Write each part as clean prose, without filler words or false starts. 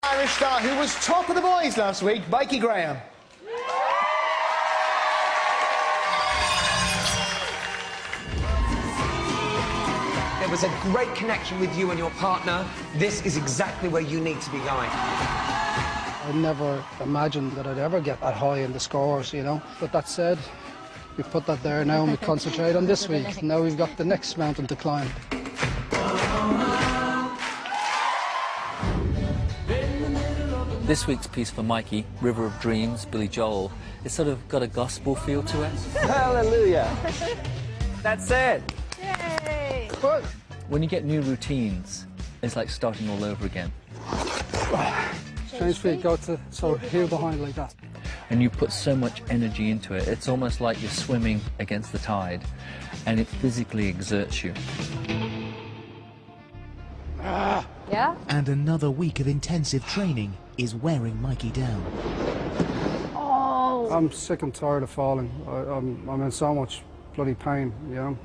Irish star who was top of the boys last week, Mikey Graham. There was a great connection with you and your partner. This is exactly where you need to be going. I never imagined that I'd ever get that high in the scores, you know. But that said, we've put that there now and we concentrate on this week. Now we've got the next mountain to climb. This week's piece for Mikey, River of Dreams, Billy Joel, it's sort of got a gospel feel to it. Hallelujah. That's it. Yay! But When you get new routines, it's like starting all over again. change feet, go to sort of heel behind like that. And you put so much energy into it, it's almost like you're swimming against the tide, and it physically exerts you. Yeah? And another week of intensive training is wearing Mikey down. Oh! I'm sick and tired of falling. I'm in so much bloody pain, you know.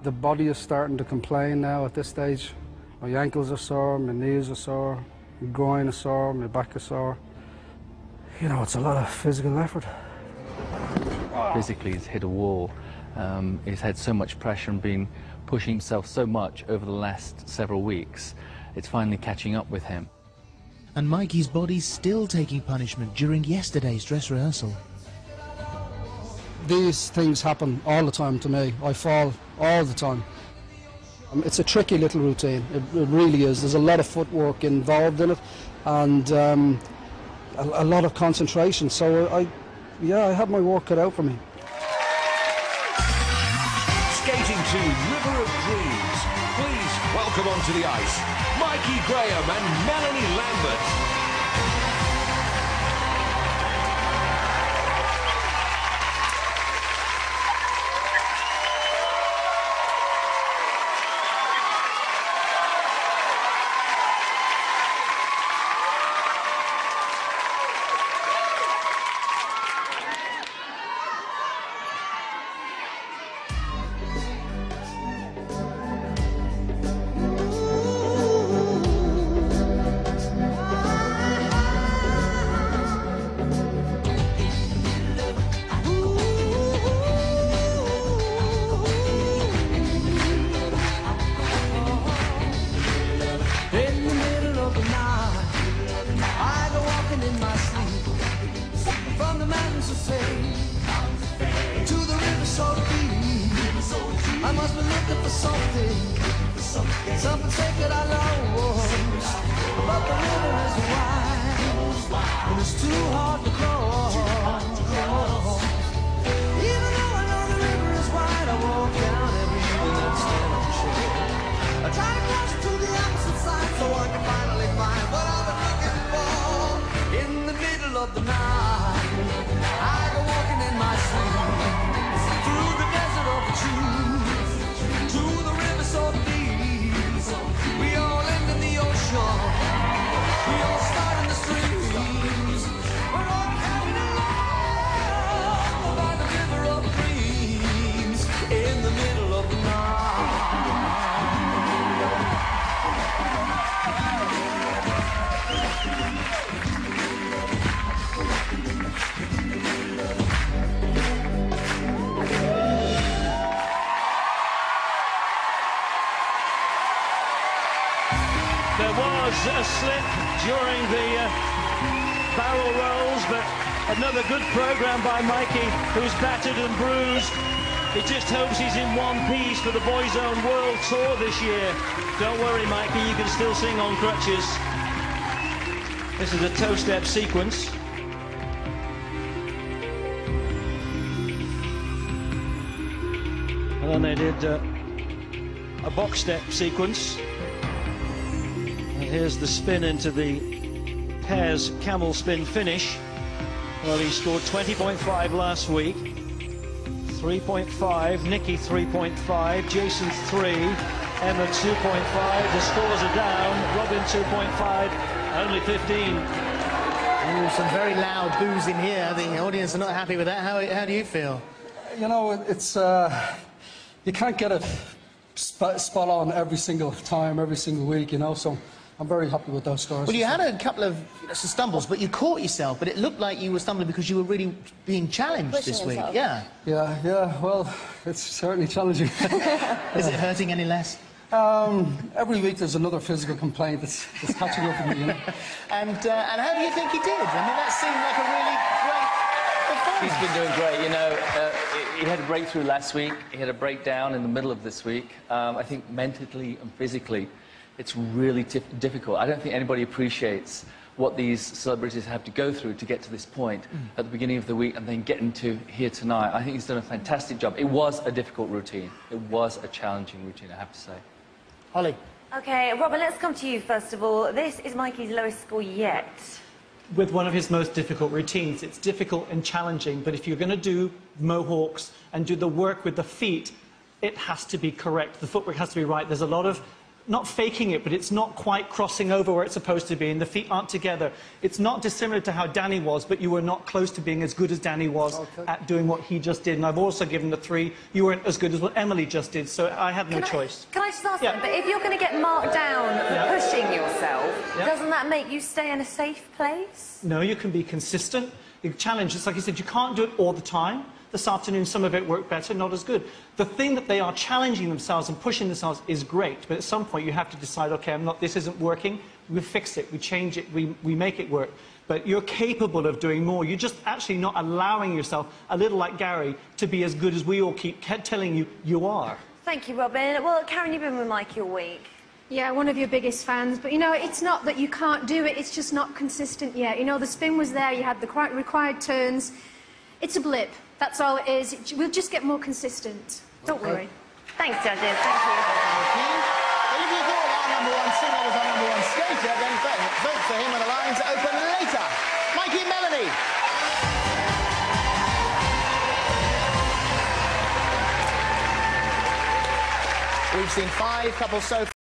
The body is starting to complain now at this stage. My ankles are sore, my knees are sore, my groin is sore, my back is sore. You know, it's a lot of physical effort. Physically, he's hit a wall. He's had so much pressure and been pushing himself so much over the last several weeks. It's finally catching up with him. And Mikey's body's still taking punishment during yesterday's dress rehearsal. These things happen all the time to me. I fall all the time. It's a tricky little routine. It really is. There's a lot of footwork involved in it, and a lot of concentration. So I have my work cut out for me. Skating to River of Dreams, please welcome onto the ice, Mikey Graham and Melanie Lambert. I must be looking for something sacred I lost. But the river is wide, and it's too hard to cross. Even though I know the river is wide, I walk down every evening and stand on shore. I try to cross to the opposite side so I can finally find what I've been looking for. In the middle of the night, I go walking in my sleep through the desert of the trees. To the river so deep, we all end in the ocean, we all start in the streams, we're all having a love by the river of dreams, in the middle of the night. There was a slip during the barrel rolls, but another good program by Mikey, who's battered and bruised. He just hopes he's in one piece for the Boys' Own World Tour this year. Don't worry, Mikey, you can still sing on crutches. This is a toe-step sequence. And then they did a box step sequence. Here's the spin into the pairs camel spin finish. Well, he scored 20.5 last week. 3.5, Nikki 3.5, Jason 3, Emma 2.5. The scores are down. Robin 2.5, only 15. Ooh, some very loud boos in here. The audience are not happy with that. How do you feel? You know, it's you can't get it spot on every single time, every single week, you know, so I'm very happy with those scores. Well, you had a couple of some stumbles, but you caught yourself. But it looked like you were stumbling because you were really being challenged this week. Yeah. Yeah. Well, it's certainly challenging. Is it hurting any less? Every week there's another physical complaint that's catching up with me. You know? And how do you think he did? I mean, that seemed like a really great performance. He's been doing great. You know, he had a breakthrough last week. He had a breakdown in the middle of this week. I think mentally and physically, it's really difficult. I don't think anybody appreciates what these celebrities have to go through to get to this point at the beginning of the week and then get into here tonight. I think he's done a fantastic job. It was a difficult routine. It was a challenging routine, I have to say. Holly. OK, Robin, let's come to you first of all. This is Mikey's lowest score yet. With one of his most difficult routines. It's difficult and challenging, but if you're going to do mohawks and do the work with the feet, it has to be correct. The footwork has to be right. There's a lot of, not faking it, but it's not quite crossing over where it's supposed to be, and the feet aren't together. It's not dissimilar to how Danny was, but you were not close to being as good as Danny was at doing what he just did. And I've also given the 3. You weren't as good as what Emily just did, so I had no choice. Can I just ask you, but if you're going to get marked down for pushing yourself, doesn't that make you stay in a safe place? No, you can be consistent. The challenge, it's like you said, you can't do it all the time. This afternoon, some of it worked better, not as good. The thing that they are challenging themselves and pushing themselves is great, but at some point you have to decide, OK, this isn't working, we fix it, we change it, we make it work. But you're capable of doing more. You're just actually not allowing yourself, a little like Gary, to be as good as we all keep telling you you are. Thank you, Robin. Well, Karen, you've been with Mikey all week. Yeah, one of your biggest fans. But, you know, it's not that you can't do it, it's just not consistent yet. You know, the spin was there, you had the required turns. It's a blip. That's all it is. We'll just get more consistent. Don't worry. Thanks, judges. Thank you. Well, if you thought our #1 singer was our #1 skater, then vote for him when the lines open later. Mikey and Melanie. We've seen 5 couples so far.